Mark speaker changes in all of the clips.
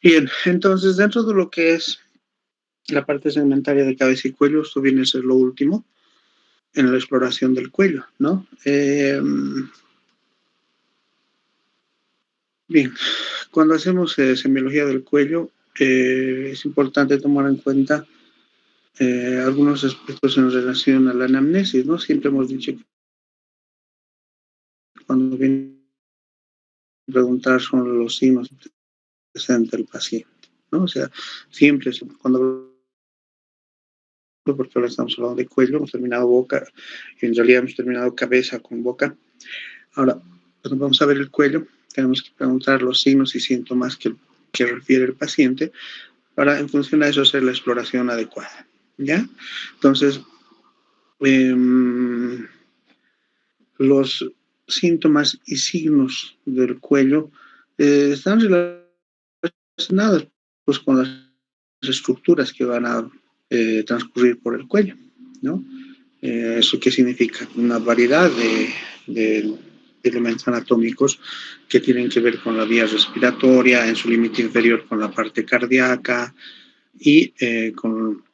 Speaker 1: Bien, entonces dentro de lo que es la parte segmentaria de cabeza y cuello, esto viene a ser lo último en la exploración del cuello, ¿no? Bien, cuando hacemos semiología del cuello, es importante tomar en cuenta algunos aspectos en relación a la anamnesis, ¿no? Siempre hemos dicho que cuando viene a preguntar son los signos que presenta el paciente, ¿no? O sea, siempre cuando, porque ahora estamos hablando de cuello, hemos terminado boca, y en realidad hemos terminado cabeza con boca. Ahora, cuando vamos a ver el cuello, tenemos que preguntar los signos y síntomas que refiere el paciente para, en función a eso, hacer la exploración adecuada, ¿ya? Entonces, los síntomas y signos del cuello están relacionados pues, con las estructuras que van a transcurrir por el cuello, ¿no? ¿Eso qué significa? Una variedad de elementos anatómicos que tienen que ver con la vía respiratoria, en su límite inferior con la parte cardíaca y con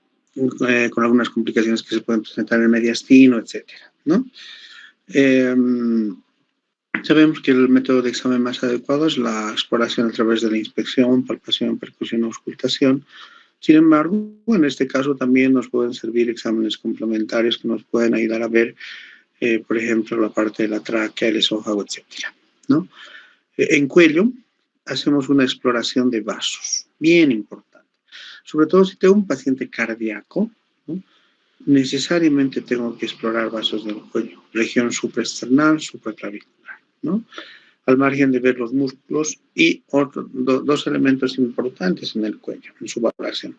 Speaker 1: algunas complicaciones que se pueden presentar en el mediastino, etcétera, ¿no? Sabemos que el método de examen más adecuado es la exploración a través de la inspección, palpación, percusión o auscultación. Sin embargo, en este caso también nos pueden servir exámenes complementarios que nos pueden ayudar a ver, por ejemplo, la parte de la tráquea, el esófago, etcétera, ¿no? En cuello hacemos una exploración de vasos, bien importante. Sobre todo si tengo un paciente cardíaco, ¿no? Necesariamente tengo que explorar vasos del cuello, región supraesternal, supraclavicular, ¿no? Al margen de ver los músculos y dos elementos importantes en el cuello, en su valoración.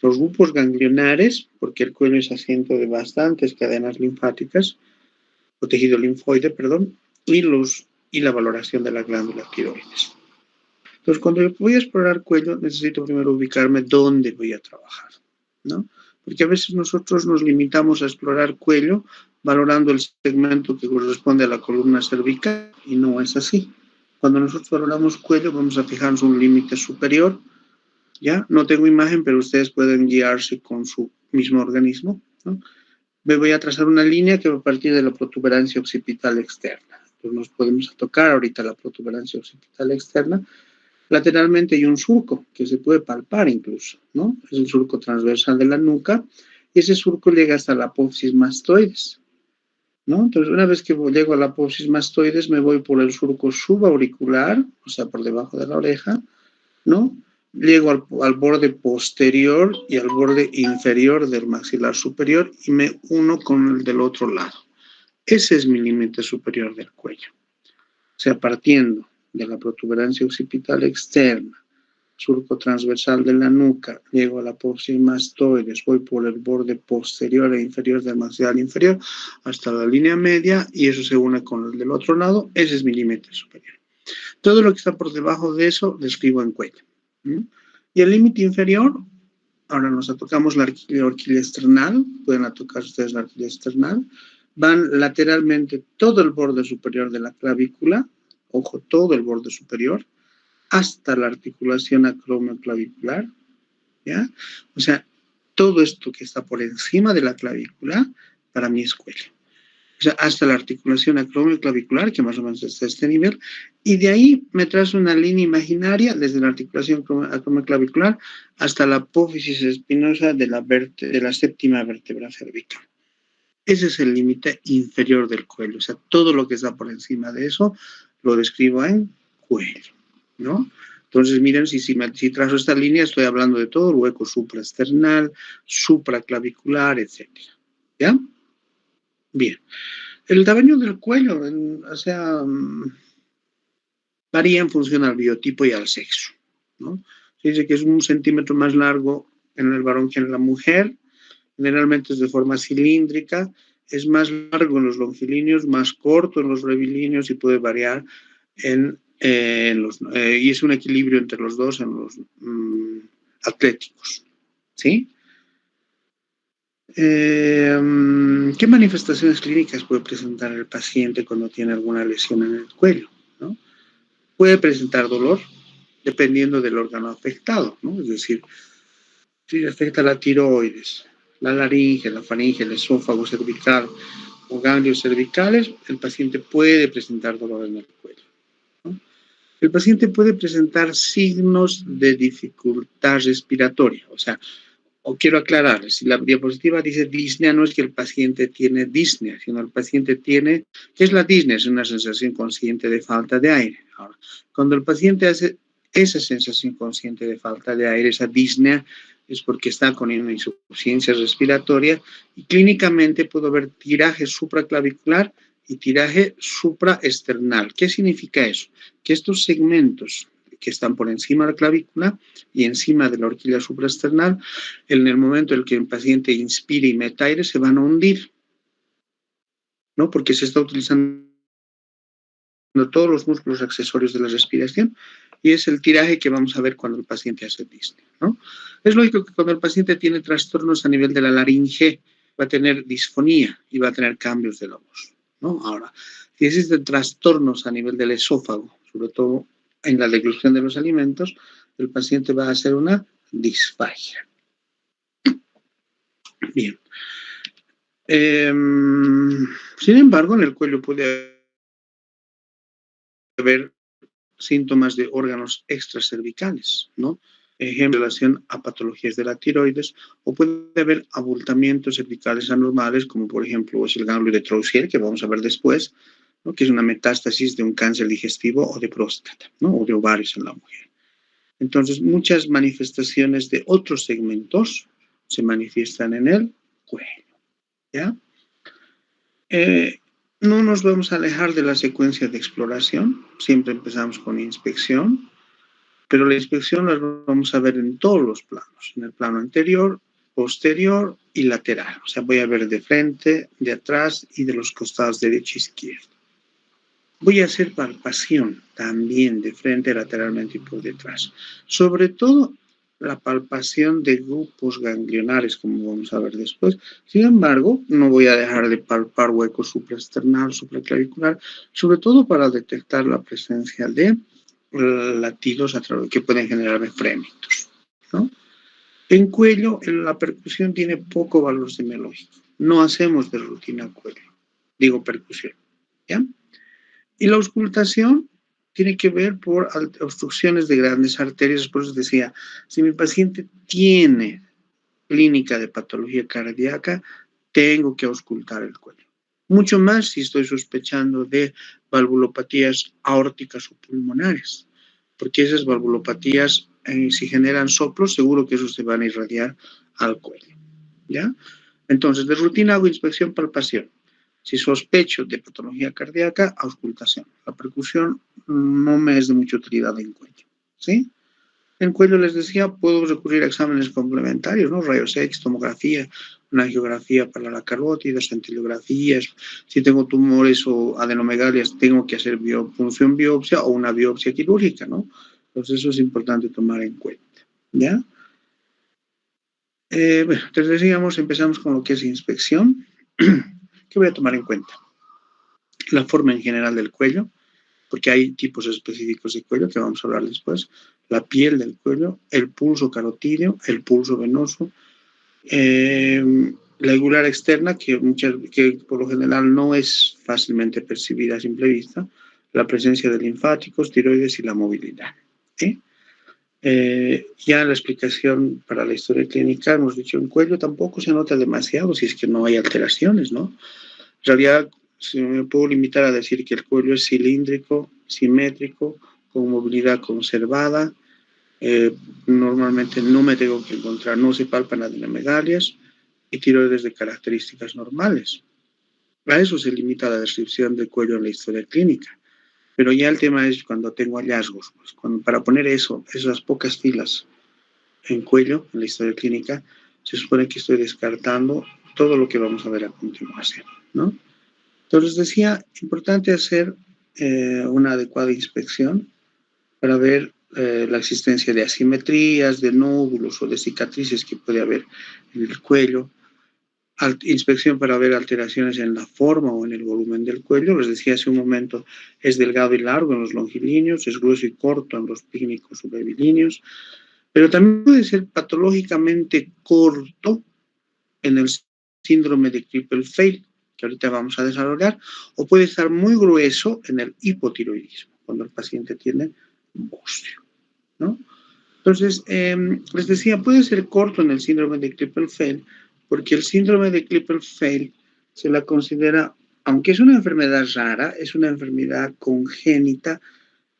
Speaker 1: Los grupos ganglionares, porque el cuello es asiento de bastantes cadenas linfáticas, o tejido linfoide, perdón, y la valoración de la glándula tiroides. Entonces, cuando voy a explorar cuello, necesito primero ubicarme dónde voy a trabajar, ¿no? Porque a veces nosotros nos limitamos a explorar cuello valorando el segmento que corresponde a la columna cervical y no es así. Cuando nosotros valoramos cuello, vamos a fijarnos un límite superior, ¿ya? No tengo imagen, pero ustedes pueden guiarse con su mismo organismo, ¿no? Me voy a trazar una línea que va a partir de la protuberancia occipital externa. Entonces nos podemos tocar ahorita la protuberancia occipital externa. Lateralmente hay un surco que se puede palpar incluso, ¿no? Es el surco transversal de la nuca y ese surco llega hasta la apófisis mastoides, ¿no? Entonces, una vez que llego a la apófisis mastoides, me voy por el surco subauricular, o sea, por debajo de la oreja, ¿no? Llego al borde posterior y al borde inferior del maxilar superior y me uno con el del otro lado. Ese es mi límite superior del cuello. O sea, partiendo de la protuberancia occipital externa, surco transversal de la nuca, llego a la apófisis mastoides, voy por el borde posterior e inferior del maxilar inferior hasta la línea media y eso se une con el del otro lado. Ese es mi límite superior. Todo lo que está por debajo de eso lo escribo en cuello. ¿Sí? Y el límite inferior, ahora nos tocamos la horquilla external, pueden tocar ustedes la horquilla external, van lateralmente todo el borde superior de la clavícula, ojo, todo el borde superior, hasta la articulación acromioclavicular, ¿ya? O sea, todo esto que está por encima de la clavícula, para mí es cuello. O sea, hasta la articulación acromioclavicular, que más o menos está a este nivel, y de ahí me trazo una línea imaginaria desde la articulación acromioclavicular hasta la apófisis espinosa de la séptima vértebra cervical. Ese es el límite inferior del cuello, o sea, todo lo que está por encima de eso lo describo en cuello, ¿no? Entonces, miren, si trazo esta línea, estoy hablando de todo el hueco supraesternal, supraclavicular, etcétera. ¿Ya? Bien. El tamaño del cuello, o sea, varía en función al biotipo y al sexo, ¿no? Se dice que es 1 centímetro más largo en el varón que en la mujer, generalmente es de forma cilíndrica, es más largo en los longilíneos, más corto en los brevilíneos y puede variar y es un equilibrio entre los dos en los atléticos, ¿sí? ¿Qué manifestaciones clínicas puede presentar el paciente cuando tiene alguna lesión en el cuello, ¿no? Puede presentar dolor, dependiendo del órgano afectado, ¿no? Es decir, si afecta la tiroides, la laringe, la faringe, el esófago cervical o ganglios cervicales, el paciente puede presentar dolor en el cuello, ¿no? El paciente puede presentar signos de dificultad respiratoria, o sea, o quiero aclarar, si la diapositiva dice disnea, no es que el paciente tiene disnea, sino el paciente tiene, ¿qué es la disnea? Es una sensación consciente de falta de aire. Ahora, cuando el paciente hace esa sensación consciente de falta de aire, esa disnea, es porque está con una insuficiencia respiratoria y clínicamente puede haber tiraje supraclavicular y tiraje supraesternal. ¿Qué significa eso? Que estos segmentos que están por encima de la clavícula y encima de la horquilla supraesternal, en el momento en el que el paciente inspire y meta aire, se van a hundir, ¿no? Porque se está utilizando todos los músculos accesorios de la respiración y es el tiraje que vamos a ver cuando el paciente hace disnea, ¿no? Es lógico que cuando el paciente tiene trastornos a nivel de la laringe, va a tener disfonía y va a tener cambios de la voz, ¿no? Ahora, si existen trastornos a nivel del esófago, sobre todo en la deglución de los alimentos, el paciente va a hacer una disfagia. Bien. Sin embargo, en el cuello puede haber síntomas de órganos extracervicales, ¿no? Ejemplo, en relación a patologías de la tiroides, o puede haber abultamientos cervicales anormales, como por ejemplo es el ganglio de Troussier, que vamos a ver después, ¿no? Que es una metástasis de un cáncer digestivo o de próstata, ¿no? O de ovarios en la mujer. Entonces, muchas manifestaciones de otros segmentos se manifiestan en el cuello, ¿ya? No nos vamos a alejar de la secuencia de exploración, siempre empezamos con inspección, pero la inspección la vamos a ver en todos los planos, en el plano anterior, posterior y lateral. O sea, voy a ver de frente, de atrás y de los costados derecho e izquierdo. Voy a hacer palpación también de frente, lateralmente y por detrás. Sobre todo la palpación de grupos ganglionares, como vamos a ver después. Sin embargo, no voy a dejar de palpar hueco supraesternal, supraclavicular, sobre todo para detectar la presencia de latidos que pueden generar frémitos, ¿no? En cuello, la percusión tiene poco valor semiológico. No hacemos de rutina cuello, digo percusión, ¿ya? Y la auscultación tiene que ver por obstrucciones de grandes arterias. Por eso decía, si mi paciente tiene clínica de patología cardíaca, tengo que auscultar el cuello. Mucho más si estoy sospechando de valvulopatías aórticas o pulmonares, porque esas valvulopatías, si generan soplos, seguro que esos se van a irradiar al cuello, ¿ya? Entonces, de rutina hago inspección, palpación. Si sospecho de patología cardíaca, auscultación. La percusión no me es de mucha utilidad en cuello, ¿sí? En cuello, les decía, puedo recurrir a exámenes complementarios, ¿no? Rayos X, tomografía, una angiografía para la carótida, centilografías. Si tengo tumores o adenomegalias, tengo que hacer punción biopsia o una biopsia quirúrgica, ¿no? Entonces, eso es importante tomar en cuenta, ¿ya? Bueno, entonces decíamos, empezamos con lo que es inspección. ¿Qué voy a tomar en cuenta? La forma en general del cuello, porque hay tipos específicos de cuello que vamos a hablar después, la piel del cuello, el pulso carotídeo, el pulso venoso, la yugular externa, que por lo general no es fácilmente percibida a simple vista, la presencia de linfáticos, tiroides y la movilidad, ¿sí? Ya la explicación para la historia clínica, hemos dicho, en cuello tampoco se nota demasiado si es que no hay alteraciones, ¿no? En realidad, si me puedo limitar a decir que el cuello es cilíndrico, simétrico, con movilidad conservada. Normalmente no me tengo que encontrar, no se palpan adenomegalias y tiroides de características normales. A eso se limita la descripción del cuello en la historia clínica. Pero ya el tema es cuando tengo hallazgos. Pues para poner esas pocas filas en cuello en la historia clínica, se supone que estoy descartando todo lo que vamos a ver a continuación, ¿no? Entonces decía, importante hacer una adecuada inspección para ver la existencia de asimetrías, de nódulos o de cicatrices que puede haber en el cuello. inspección para ver alteraciones en la forma o en el volumen del cuello. Les decía hace un momento, es delgado y largo en los longilíneos, es grueso y corto en los pícnicos o brevilíneos, pero también puede ser patológicamente corto en el síndrome de Klippel-Feil, que ahorita vamos a desarrollar, o puede estar muy grueso en el hipotiroidismo, cuando el paciente tiene bocio, ¿no? Entonces, les decía, puede ser corto en el síndrome de Klippel-Feil, porque el síndrome de Klippel-Feil se la considera, aunque es una enfermedad rara, es una enfermedad congénita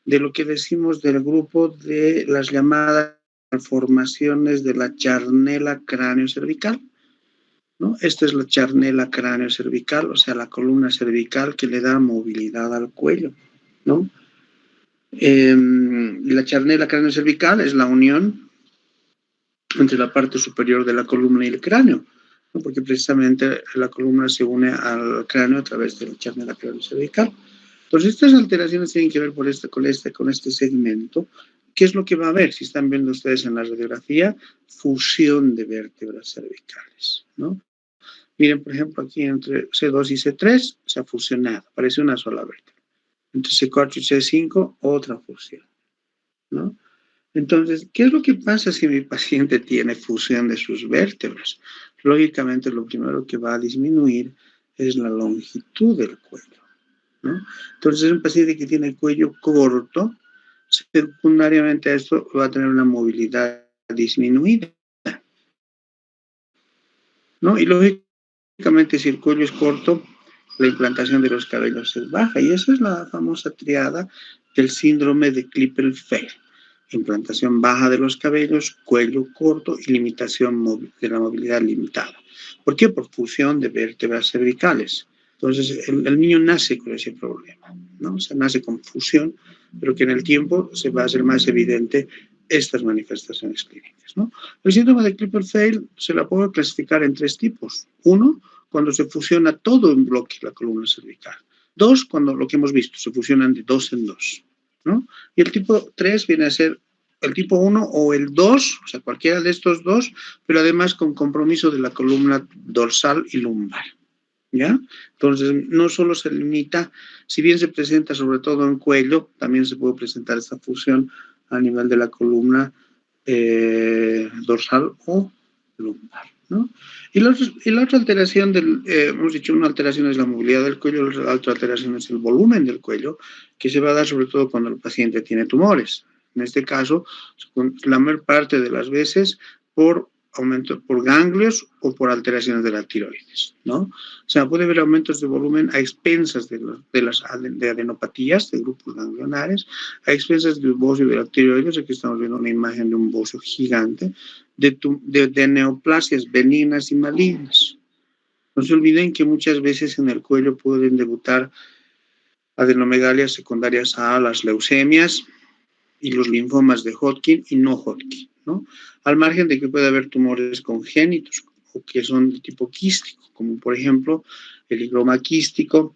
Speaker 1: de lo que decimos del grupo de las llamadas malformaciones de la charnela cráneo-cervical, ¿no? Esta es la charnela cráneo-cervical, o sea, la columna cervical que le da movilidad al cuello, ¿no? La charnela cráneo-cervical es la unión entre la parte superior de la columna y el cráneo, ¿no? Porque precisamente la columna se une al cráneo a través de la charnela cráneo-cervical. Entonces, estas alteraciones tienen que ver con este segmento. ¿Qué es lo que va a haber? Si están viendo ustedes en la radiografía, fusión de vértebras cervicales, ¿no? Miren, por ejemplo, aquí entre C2 y C3 se ha fusionado, parece una sola vértebra. Entre C4 y C5, otra fusión, ¿no? Entonces, ¿qué es lo que pasa si mi paciente tiene fusión de sus vértebras? Lógicamente, lo primero que va a disminuir es la longitud del cuello, ¿no? Entonces, un paciente que tiene el cuello corto, secundariamente a esto va a tener una movilidad disminuida, ¿no? Y lógicamente, si el cuello es corto, la implantación de los cabellos es baja. Y esa es la famosa triada del síndrome de Klippel-Feil. Implantación baja de los cabellos, cuello corto y limitación de la movilidad limitada. ¿Por qué? Por fusión de vértebras cervicales. Entonces, el niño nace con ese problema, ¿no? O sea, nace con fusión, pero que en el tiempo se va a hacer más evidente estas manifestaciones clínicas, ¿no? El síndrome de Klippel-Feil se la puedo clasificar en 3 tipos. 1, cuando se fusiona todo en bloque la columna cervical. 2, cuando lo que hemos visto, se fusionan de 2 en 2, ¿no? Y el tipo 3 viene a ser el tipo 1 o el 2, o sea, cualquiera de estos dos, pero además con compromiso de la columna dorsal y lumbar, ¿ya? Entonces, no solo se limita, si bien se presenta sobre todo en cuello, también se puede presentar esta fusión a nivel de la columna dorsal o lumbar, ¿no? Y la otra alteración hemos dicho, una alteración es la movilidad del cuello, la otra alteración es el volumen del cuello, que se va a dar sobre todo cuando el paciente tiene tumores. En este caso, la mayor parte de las veces por aumento por ganglios o por alteraciones de la tiroides, ¿no? O sea, puede haber aumentos de volumen a expensas de adenopatías, de grupos ganglionares, a expensas del bocio de la tiroides. Aquí estamos viendo una imagen de un bocio gigante, de neoplasias benignas y malignas. No se olviden que muchas veces en el cuello pueden debutar adenomegalias secundarias a las leucemias y los linfomas de Hodgkin y no Hodgkin, ¿no? Al margen de que puede haber tumores congénitos o que son de tipo quístico, como por ejemplo el higroma quístico,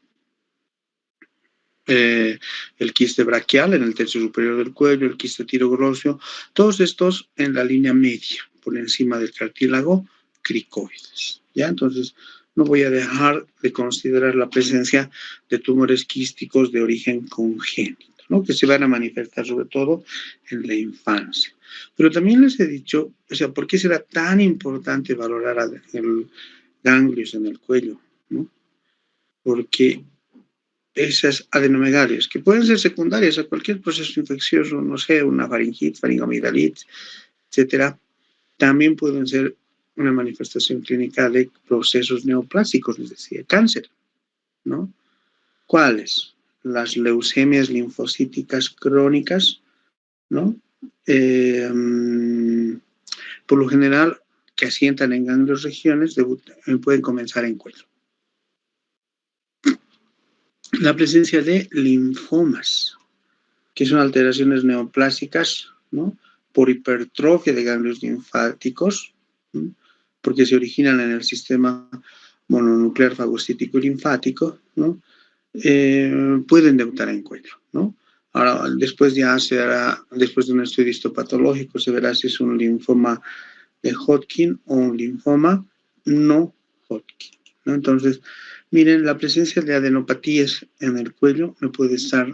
Speaker 1: el quiste braquial en el tercio superior del cuello, el quiste tiroglosio, todos estos en la línea media, por encima del cartílago cricoides, ¿ya? Entonces, no voy a dejar de considerar la presencia de tumores quísticos de origen congénito, ¿no? Que se van a manifestar sobre todo en la infancia. Pero también les he dicho, o sea, ¿por qué será tan importante valorar el ganglios en el cuello, ¿no? Porque esas adenomegalias, que pueden ser secundarias a cualquier proceso infeccioso, no sé, una faringitis, faringomigdalitis, etcétera, también pueden ser una manifestación clínica de procesos neoplásicos, les decía, cáncer, ¿no? ¿Cuáles? Las leucemias linfocíticas crónicas, ¿no? Por lo general, que asientan en ganglios regiones, pueden comenzar en cuello. La presencia de linfomas, que son alteraciones neoplásicas, ¿no? Por hipertrofia de ganglios linfáticos, ¿no? Porque se originan en el sistema mononuclear fagocítico y linfático, ¿no? Pueden debutar en cuello, ¿no? Ahora, después después de un estudio histopatológico, se verá si es un linfoma de Hodgkin o un linfoma no Hodgkin, ¿no? Entonces, miren, la presencia de adenopatías en el cuello me puede estar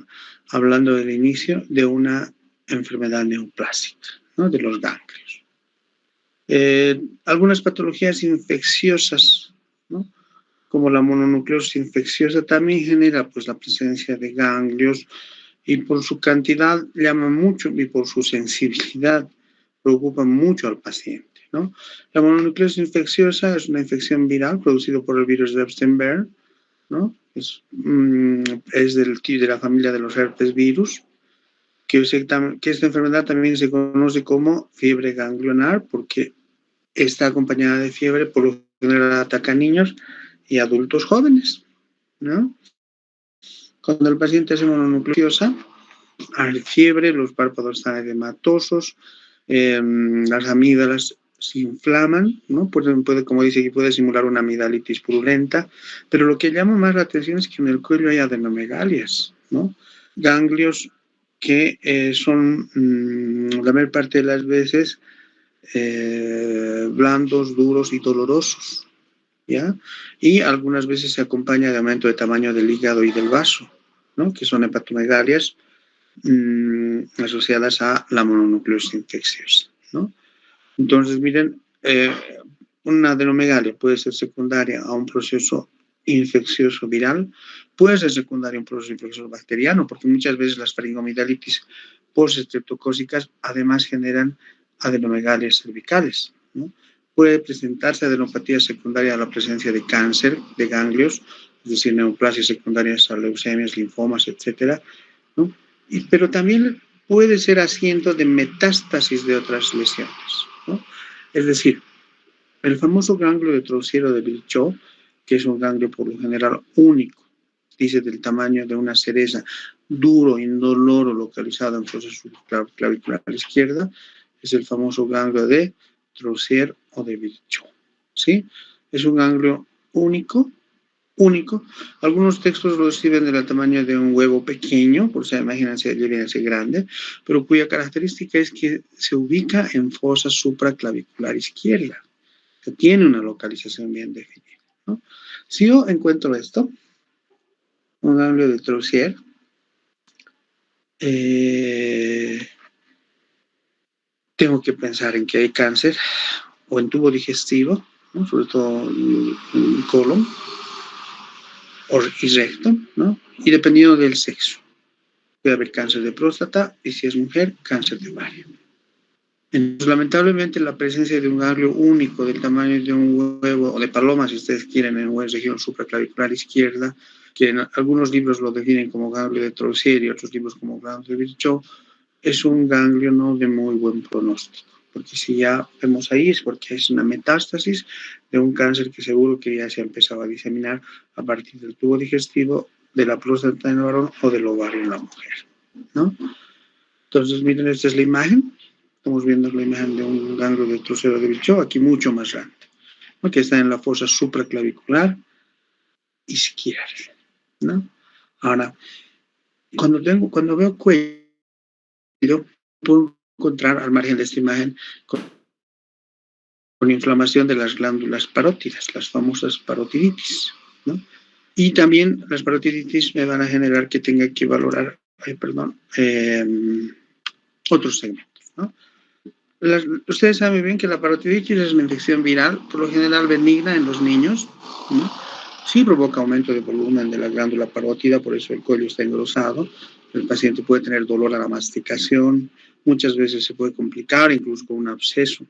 Speaker 1: hablando del inicio de una enfermedad neoplásica, ¿no? De los ganglios. Algunas patologías infecciosas, ¿no? Como la mononucleosis infecciosa, también genera pues, la presencia de ganglios y por su cantidad llama mucho y por su sensibilidad preocupa mucho al paciente, ¿no? La mononucleosis infecciosa es una infección viral producida por el virus de Epstein-Barr, ¿no? Es de la familia de los herpes virus, que esta enfermedad también se conoce como fiebre ganglionar porque está acompañada de fiebre, por lo general ataca a niños y adultos jóvenes, ¿no? Cuando el paciente es mononucleosa, hay fiebre, los párpados están edematosos, las amígdalas se inflaman, ¿no? Puede, como dice aquí, puede simular una amigdalitis purulenta, pero lo que llama más la atención es que en el cuello hay adenomegalias, ¿no? Ganglios que son la mayor parte de las veces blandos, duros y dolorosos, ¿ya? Y algunas veces se acompaña de aumento de tamaño del hígado y del vaso, ¿no? Que son hepatomegalias asociadas a la mononucleosis infecciosa, ¿no? Entonces, miren, una adenomegalia puede ser secundaria a un proceso infeccioso viral, puede ser secundaria a un proceso infeccioso bacteriano, porque muchas veces las faringomidalitis post-estreptocócicas además generan adenomegalias cervicales, ¿no? Puede presentarse adenopatía secundaria a la presencia de cáncer de ganglios, es decir, neoplasias secundarias a leucemias, linfomas, etcétera, ¿no? Pero también puede ser asiento de metástasis de otras lesiones, ¿no? Es decir, el famoso ganglio de Troussier de Virchow, que es un ganglio por lo general único, dice del tamaño de una cereza, duro, indoloro, localizado en proceso clavicular izquierda, es el famoso ganglio de Troussier o de Virchow, ¿sí? Es un ganglio único. Algunos textos lo describen del tamaño de un huevo pequeño, por si imagínense, imagínense grande, pero cuya característica es que se ubica en fosa supraclavicular izquierda, que tiene una localización bien definida, ¿no? Si yo encuentro esto, un ganglio de Troussier, tengo que pensar en que hay cáncer o en tubo digestivo, ¿no? Sobre todo en colon y recto, ¿no? Y dependiendo del sexo. Puede haber cáncer de próstata y si es mujer, cáncer de ovario. Entonces, lamentablemente, la presencia de un ganglio único del tamaño de un huevo o de paloma, si ustedes quieren, en una región supraclavicular izquierda, que en algunos libros lo definen como ganglio de Troussier y otros libros como ganglio de Virchow, es un ganglio no de muy buen pronóstico. Porque si ya vemos ahí es porque es una metástasis de un cáncer que seguro que ya se ha empezado a diseminar a partir del tubo digestivo, de la próstata en el varón o del ovario en la mujer, ¿no? Entonces, miren, esta es la imagen. Estamos viendo la imagen de un ganglio de Troussier de Virchow, aquí mucho más grande, ¿no? Que está en la fosa supraclavicular izquierda, ¿no? Ahora, cuando veo cuello, puedo encontrar al margen de esta imagen con inflamación de las glándulas parótidas, las famosas parotiditis, ¿no? Y también las parotiditis me van a generar que tenga que valorar, otros segmentos, ¿no? Ustedes saben bien que la parotiditis es una infección viral, por lo general benigna en los niños, ¿no? Sí provoca aumento de volumen de la glándula parótida, por eso el cuello está engrosado. El paciente puede tener dolor a la masticación, muchas veces se puede complicar, incluso con un absceso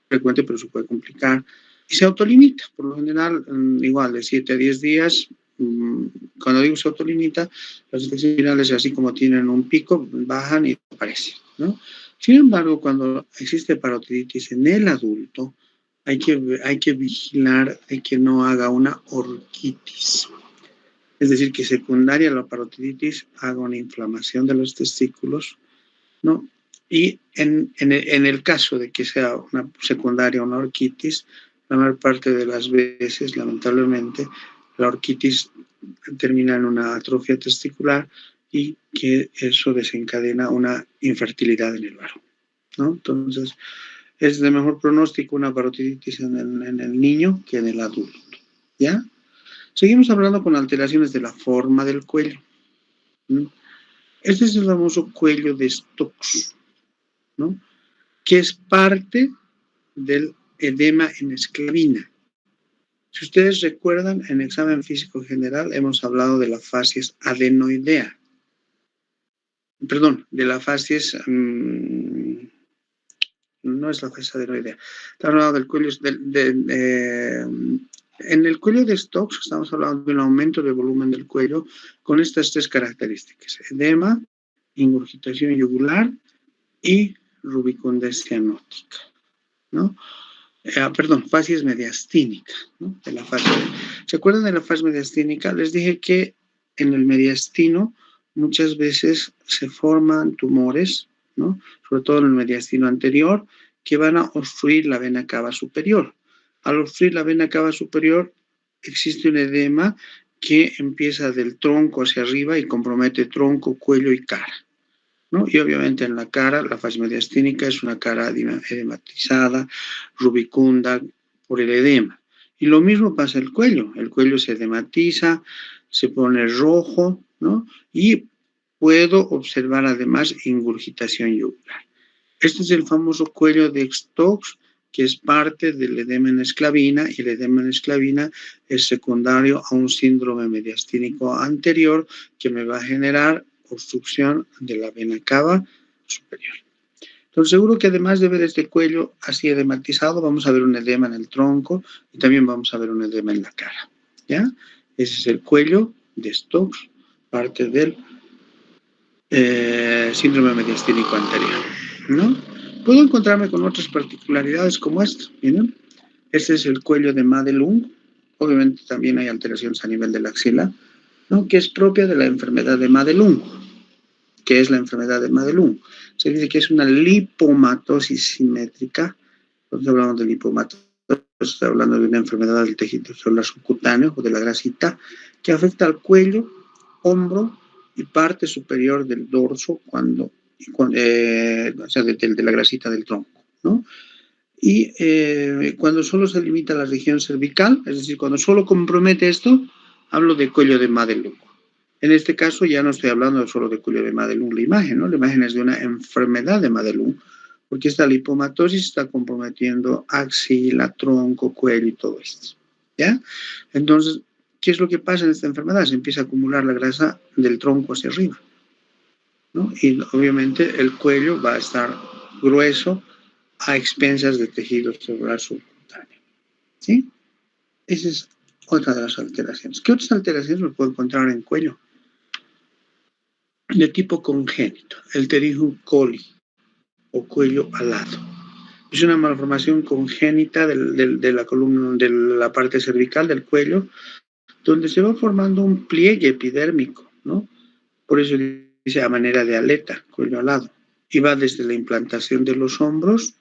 Speaker 1: frecuente, pero se puede complicar. Y se autolimita, por lo general, igual de 7 a 10 días. Cuando digo se autolimita, las infecciones virales, así como tienen un pico, bajan y aparecen, ¿no? Sin embargo, cuando existe parotiditis en el adulto, hay que vigilar de que no haga una orquitis. Es decir, que secundaria a la parotiditis haga una inflamación de los testículos, ¿no? Y en el caso de que sea una secundaria una orquitis, la mayor parte de las veces, lamentablemente, la orquitis termina en una atrofia testicular y que eso desencadena una infertilidad en el varón, ¿no? Entonces, es de mejor pronóstico una parotiditis en el niño que en el adulto. ¿ya? Seguimos hablando con alteraciones de la forma del cuello. Este es el famoso cuello de Stokes, ¿no? Que es parte del edema en esclavina. Si ustedes recuerdan, en examen físico general hemos hablado de la fascies adenoidea. Perdón, de la fascies, no es la fascia adenoidea. Estamos hablando del cuello, en el cuello de Stokes estamos hablando de un aumento del volumen del cuello con estas tres características: edema, ingurgitación yugular y rubicondencia nótica, ¿no? Perdón, fascies mediastínica, ¿no? De la fascia. ¿Se acuerdan de la fascia mediastínica? Les dije que en el mediastino muchas veces se forman tumores, ¿no? Sobre todo en el mediastino anterior, que van a obstruir la vena cava superior. Al obstruir la vena cava superior, existe un edema que empieza del tronco hacia arriba y compromete tronco, cuello y cara, ¿no? Y obviamente en la cara, la fascia mediastínica es una cara edematizada, rubicunda por el edema. Y lo mismo pasa el cuello se edematiza, se pone rojo, ¿no? Y puedo observar además ingurgitación yugular. Este es el famoso cuello de Stokes, que es parte del edema en esclavina, y el edema en esclavina es secundario a un síndrome mediastínico anterior que me va a generar obstrucción de la vena cava superior. Entonces, seguro que además de ver este cuello así edematizado, vamos a ver un edema en el tronco y también vamos a ver un edema en la cara, ¿ya? Ese es el cuello de Stokes, parte del síndrome mediastínico anterior, ¿no? Puedo encontrarme con otras particularidades como esta, ¿miren? Este es el cuello de Madelung. Obviamente también hay alteraciones a nivel de la axila, ¿no? Que es propia de la enfermedad de Madelung. ¿Qué es la enfermedad de Madelung? Se dice que es una lipomatosis simétrica. Cuando hablamos de lipomatosis, está hablando de una enfermedad del tejido celular subcutáneo o de la grasita que afecta al cuello, hombro y parte superior del dorso o sea, de la grasita del tronco, ¿no? Y cuando solo se limita a la región cervical, es decir, cuando solo compromete esto, hablo de cuello de Madelung. En este caso ya no estoy hablando solo de cuello de Madelung, la imagen, ¿no? La imagen es de una enfermedad de Madelung, porque esta lipomatosis está comprometiendo axila, tronco, cuello y todo esto, ¿ya? Entonces, ¿qué es lo que pasa en esta enfermedad? Se empieza a acumular la grasa del tronco hacia arriba, ¿no? Y obviamente el cuello va a estar grueso a expensas del tejido celular subcutáneo, ¿sí? Esa es otra de las alteraciones. ¿Qué otras alteraciones me puedo encontrar en cuello? De tipo congénito, el pterigium coli o cuello alado. Es una malformación congénita de la columna, de la parte cervical del cuello, donde se va formando un pliegue epidérmico, ¿no? Por eso dice a manera de aleta, cuello alado. Y va desde la implantación de los hombros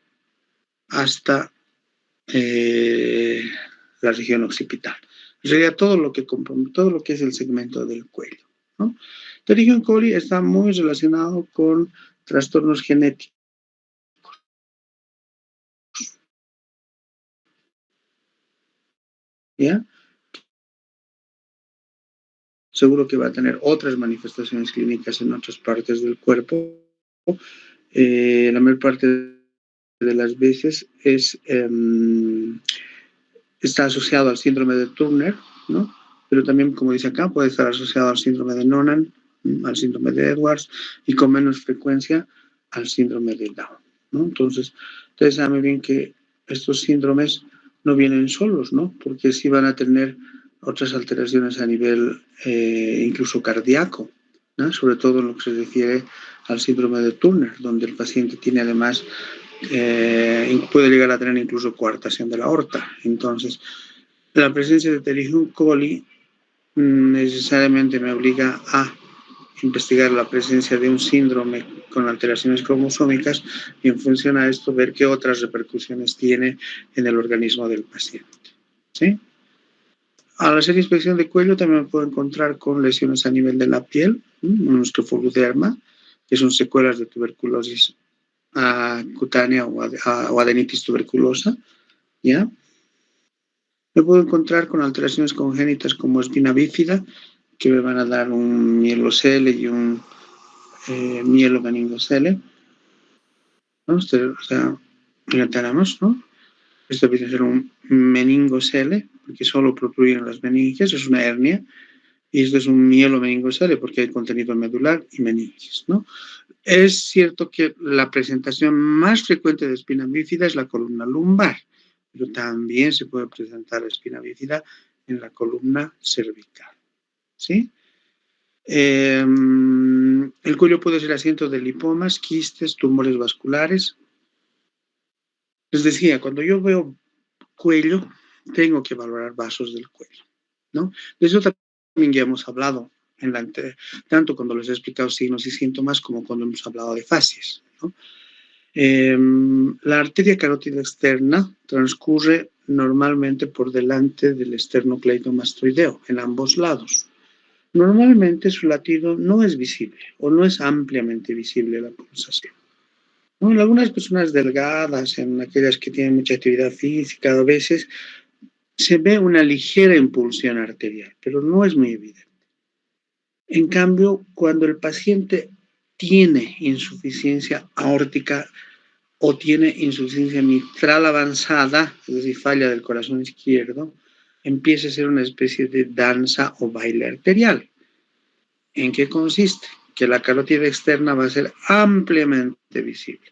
Speaker 1: hasta la región occipital. Sería todo lo que es el segmento del cuello, ¿no? Pterigium coli está muy relacionado con trastornos genéticos. ¿Ya? Seguro que va a tener otras manifestaciones clínicas en otras partes del cuerpo. La mayor parte de las veces está asociado al síndrome de Turner, ¿no? Pero también, como dice acá, puede estar asociado al síndrome de Noonan, al síndrome de Edwards y con menos frecuencia al síndrome de Down, ¿no? Entonces, ustedes saben bien que estos síndromes no vienen solos, ¿no? Porque sí van a tener otras alteraciones a nivel incluso cardíaco, ¿no? Sobre todo en lo que se refiere al síndrome de Turner, donde el paciente tiene además, puede llegar a tener incluso coartación de la aorta. Entonces, la presencia de Pterigium coli necesariamente me obliga a investigar la presencia de un síndrome con alteraciones cromosómicas y en función a esto ver qué otras repercusiones tiene en el organismo del paciente, ¿sí? Al hacer inspección de cuello también me puedo encontrar con lesiones a nivel de la piel, un escleroderma, que son secuelas de tuberculosis cutánea o adenitis tuberculosa, ¿ya? Me puedo encontrar con alteraciones congénitas como espina bífida, que me van a dar un mielocele y un mielomeningocele, ¿no? O sea, tenemos, ¿no? Esto viene a ser un meningocele, porque solo protruyen las meninges, es una hernia, y esto es un mielomeningocele, porque hay contenido medular y meninges, ¿no? Es cierto que la presentación más frecuente de espina bífida es la columna lumbar, pero también se puede presentar espina bífida en la columna cervical, ¿sí? El cuello puede ser asiento de lipomas, quistes, tumores vasculares. Les decía, cuando yo veo cuello, tengo que valorar vasos del cuello, ¿no? De eso también ya hemos hablado, tanto cuando les he explicado signos y síntomas como cuando hemos hablado de fascias, ¿no? La arteria carótida externa transcurre normalmente por delante del esternocleidomastoideo, en ambos lados. Normalmente su latido no es visible o no es ampliamente visible la pulsación. ¿No? En algunas personas delgadas, en aquellas que tienen mucha actividad física, a veces se ve una ligera impulsión arterial, pero no es muy evidente. En cambio, cuando el paciente tiene insuficiencia aórtica o tiene insuficiencia mitral avanzada, es decir, falla del corazón izquierdo, empieza a ser una especie de danza o baile arterial. ¿En qué consiste? Que la carótida externa va a ser ampliamente visible.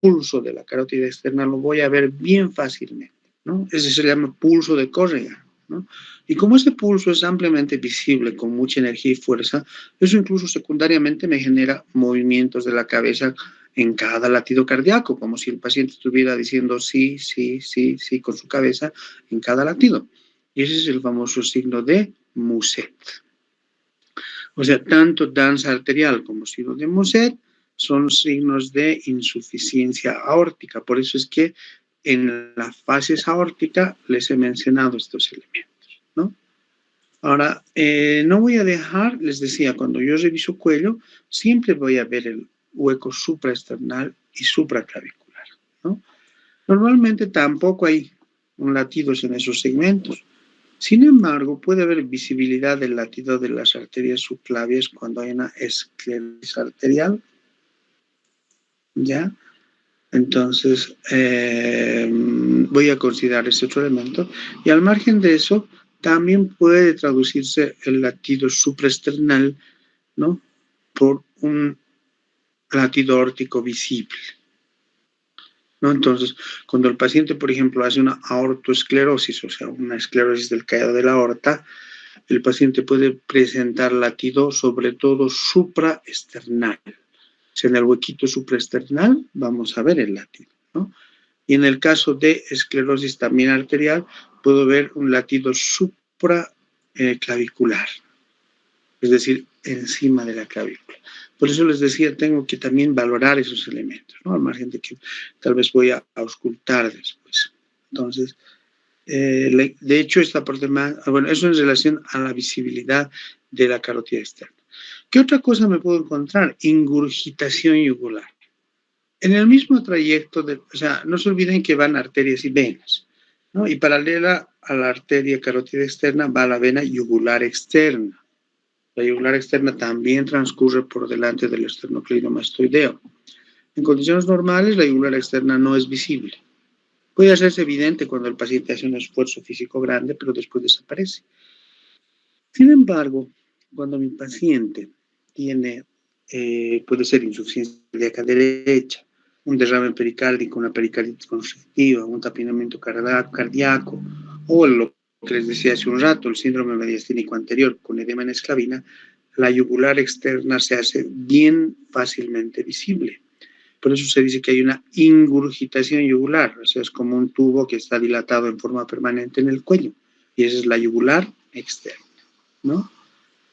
Speaker 1: El pulso de la carótida externa lo voy a ver bien fácilmente, ¿no? Ese se llama pulso de Corrigan, ¿no? Y como ese pulso es ampliamente visible, con mucha energía y fuerza, eso incluso secundariamente me genera movimientos de la cabeza en cada latido cardíaco, como si el paciente estuviera diciendo sí, sí, sí, sí, con su cabeza en cada latido. Y ese es el famoso signo de Muset. O sea, tanto danza arterial como signo de Muset son signos de insuficiencia aórtica. Por eso es que en la fase aórtica les he mencionado estos elementos, ¿no? Ahora, no voy a dejar, les decía, cuando yo reviso cuello, siempre voy a ver el hueco supraesternal y supraclavicular, ¿no? Normalmente tampoco hay latidos en esos segmentos. Sin embargo, puede haber visibilidad del latido de las arterias subclavias cuando hay una esclerosis arterial, ¿ya? Entonces, voy a considerar ese otro elemento. Y al margen de eso, también puede traducirse el latido supraesternal, ¿no? Por un latido aórtico visible, ¿no? Entonces, cuando el paciente, por ejemplo, hace una aortoesclerosis, o sea, una esclerosis del caído de la aorta, el paciente puede presentar latido sobre todo supraesternal. Si en el huequito supraesternal vamos a ver el latido, ¿no? Y en el caso de esclerosis también arterial, puedo ver un latido supraclavicular, es decir, encima de la clavícula. Por eso les decía, tengo que también valorar esos elementos, ¿no? Al margen de que tal vez voy a auscultar después. Entonces, de hecho, esta parte más, bueno, eso en relación a la visibilidad de la carótida externa. ¿Qué otra cosa me puedo encontrar? Ingurgitación yugular. En el mismo trayecto, o sea, no se olviden que van arterias y venas, ¿no? Y paralela a la arteria carótida externa va la vena yugular externa. La yugular externa también transcurre por delante del esternocleidomastoideo. En condiciones normales, la yugular externa no es visible. Puede hacerse evidente cuando el paciente hace un esfuerzo físico grande, pero después desaparece. Sin embargo, cuando mi paciente tiene, puede ser insuficiencia cardíaca derecha, un derrame pericárdico, una pericarditis constrictiva, un taponamiento cardíaco, o lo que les decía hace un rato, el síndrome mediastínico anterior con edema en esclavina, la yugular externa se hace bien fácilmente visible. Por eso se dice que hay una ingurgitación yugular, o sea, es como un tubo que está dilatado en forma permanente en el cuello, y esa es la yugular externa, ¿no?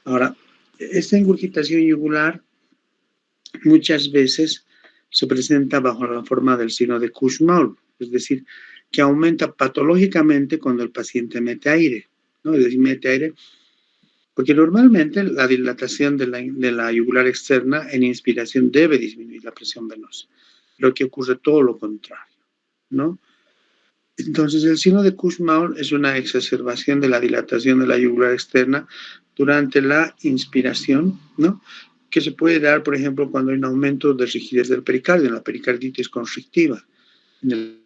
Speaker 1: Ahora, esta ingurgitación yugular muchas veces se presenta bajo la forma del signo de Kussmaul, es decir, que aumenta patológicamente cuando el paciente mete aire, ¿no? Es decir, mete aire, porque normalmente la dilatación de la yugular externa en inspiración debe disminuir la presión venosa, lo que ocurre todo lo contrario, ¿no? Entonces, el signo de Kussmaul es una exacerbación de la dilatación de la yugular externa durante la inspiración, ¿no? Que se puede dar, por ejemplo, cuando hay un aumento de rigidez del pericardio, en la pericarditis constrictiva, en el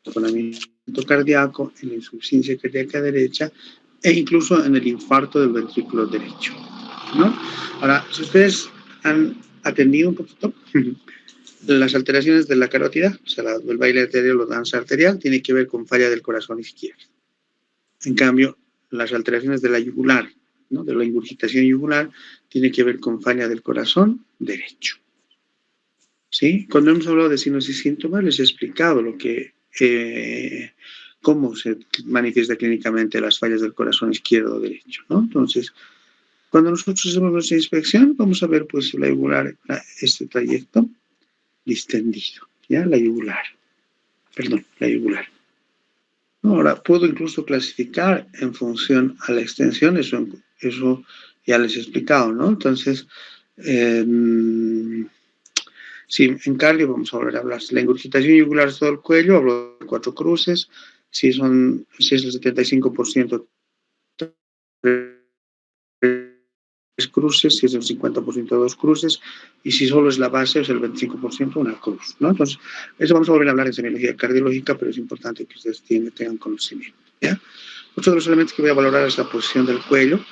Speaker 1: taponamiento cardíaco, en la insuficiencia cardíaca derecha e incluso en el infarto del ventrículo derecho, ¿no? Ahora, si ustedes han atendido un poquito las alteraciones de la carótida, o sea, el baile arterial o danza arterial, tiene que ver con falla del corazón izquierdo. En cambio, las alteraciones de la yugular, ¿no? De la ingurgitación yugular, tiene que ver con falla del corazón derecho. ¿Sí? Cuando hemos hablado de signos y síntomas, les he explicado cómo se manifiesta clínicamente las fallas del corazón izquierdo o derecho, ¿no? Entonces, cuando nosotros hacemos nuestra inspección, vamos a ver pues la yugular, este trayecto distendido, ¿ya? La yugular. Ahora, puedo incluso clasificar en función a la extensión, eso ya les he explicado, ¿no? Entonces, sí, en cardio vamos a volver a hablar. La ingurgitación yugular es todo el cuello, hablo de 4 cruces, si es el 75%, 3 cruces, si es el 50% 2 cruces, y si solo es la base, es el 25% una cruz, ¿no? Entonces, eso vamos a volver a hablar en semiología cardiológica, pero es importante que ustedes tengan conocimiento, ¿ya? Otro de los elementos que voy a valorar es la posición del cuello,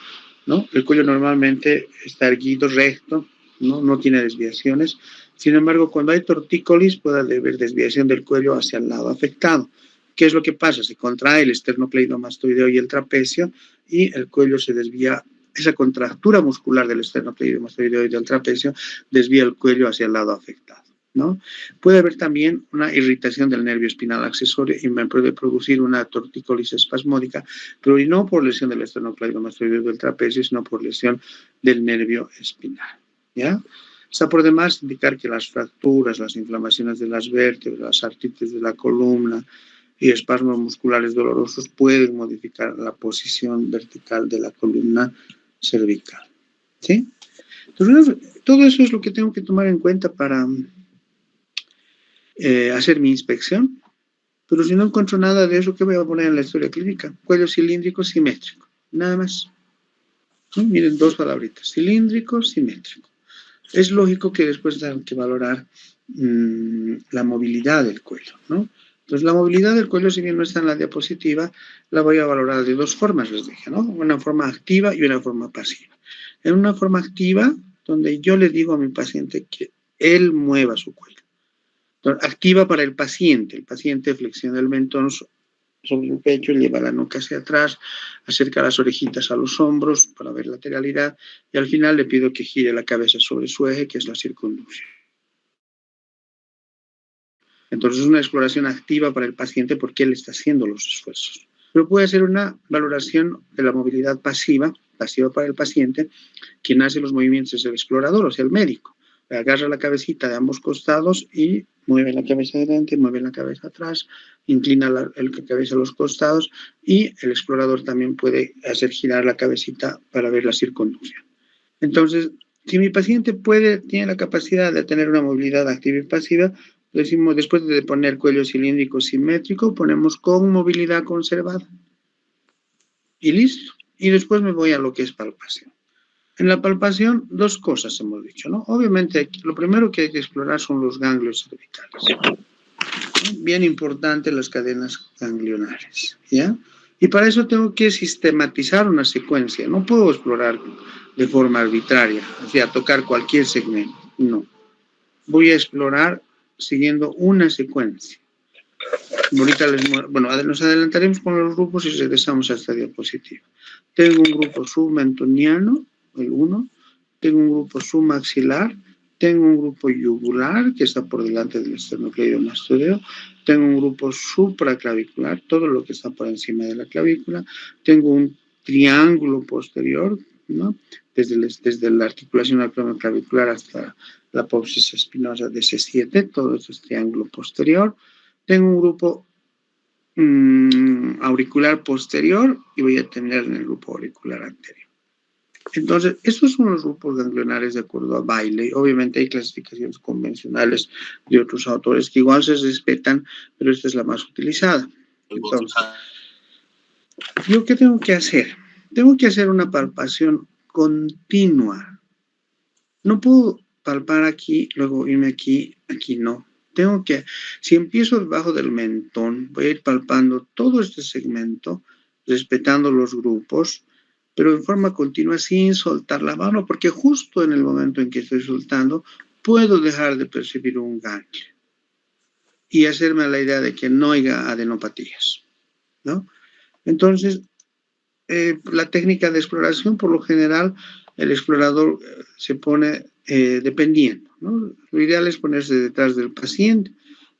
Speaker 1: ¿no? El cuello normalmente está erguido, recto, no tiene desviaciones. Sin embargo, cuando hay tortícolis, puede haber desviación del cuello hacia el lado afectado. ¿Qué es lo que pasa? Se contrae el esternocleidomastoideo y el trapecio y el cuello se desvía. Esa contractura muscular del esternocleidomastoideo y del trapecio desvía el cuello hacia el lado afectado, ¿no? Puede haber también una irritación del nervio espinal accesorio y me puede producir una tortícolis espasmódica, pero no por lesión del esternocleidomastoideo y del trapecio, sino por lesión del nervio espinal, ¿ya? Está por demás indicar que las fracturas, las inflamaciones de las vértebras, las artritis de la columna y espasmos musculares dolorosos pueden modificar la posición vertical de la columna cervical, ¿sí? Entonces, todo eso es lo que tengo que tomar en cuenta para hacer mi inspección, pero si no encuentro nada de eso, ¿qué voy a poner en la historia clínica? Cuello cilíndrico simétrico, nada más. ¿Sí? Miren, 2 palabritas, cilíndrico, simétrico. Es lógico que después tengan que valorar la movilidad del cuello, ¿no? Entonces, la movilidad del cuello, si bien no está en la diapositiva, la voy a valorar de 2 formas, les dije, ¿no? Una forma activa y una forma pasiva. En una forma activa, donde yo le digo a mi paciente que él mueva su cuello. Entonces, activa para el paciente flexiona el mentón sobre el pecho, lleva la nuca hacia atrás, acerca las orejitas a los hombros para ver lateralidad y al final le pido que gire la cabeza sobre su eje, que es la circunducción. Entonces es una exploración activa para el paciente porque él está haciendo los esfuerzos. Pero puede ser una valoración de la movilidad pasiva para el paciente, quien hace los movimientos es el explorador, o sea, el médico. Agarra la cabecita de ambos costados y mueve la cabeza adelante, mueve la cabeza atrás, inclina la cabeza a los costados y el explorador también puede hacer girar la cabecita para ver la circunducción. Entonces, si mi paciente tiene la capacidad de tener una movilidad activa y pasiva, decimos, después de poner cuello cilíndrico simétrico, ponemos con movilidad conservada. Y listo. Y después me voy a lo que es palpación. En la palpación, 2 cosas hemos dicho, ¿no? Obviamente, lo primero que hay que explorar son los ganglios cervicales. Bien importante las cadenas ganglionares, ¿ya? Y para eso tengo que sistematizar una secuencia. No puedo explorar de forma arbitraria, o sea, tocar cualquier segmento. No. Voy a explorar siguiendo una secuencia. Ahorita nos adelantaremos con los grupos y regresamos a esta diapositiva. Tengo un grupo submentoniano, el 1, tengo un grupo submaxilar, tengo un grupo yugular que está por delante del esternocleidomastoideo, tengo un grupo supraclavicular, todo lo que está por encima de la clavícula, tengo un triángulo posterior, ¿no? Desde la articulación acromioclavicular hasta la apófisis espinosa de C7, todo eso es triángulo posterior. Tengo un grupo auricular posterior y voy a tener en el grupo auricular anterior. Entonces, estos son los grupos ganglionares de acuerdo a Bailey. Obviamente hay clasificaciones convencionales de otros autores que igual se respetan, pero esta es la más utilizada. Entonces, ¿yo qué tengo que hacer? Tengo que hacer una palpación continua. No puedo palpar aquí, luego irme aquí, aquí no. Tengo que, si empiezo debajo del mentón, voy a ir palpando todo este segmento, respetando los grupos, pero en forma continua sin soltar la mano, porque justo en el momento en que estoy soltando, puedo dejar de percibir un ganglio y hacerme la idea de que no haya adenopatías, ¿no? Entonces, la técnica de exploración, por lo general, el explorador se pone dependiendo, ¿no? Lo ideal es ponerse detrás del paciente,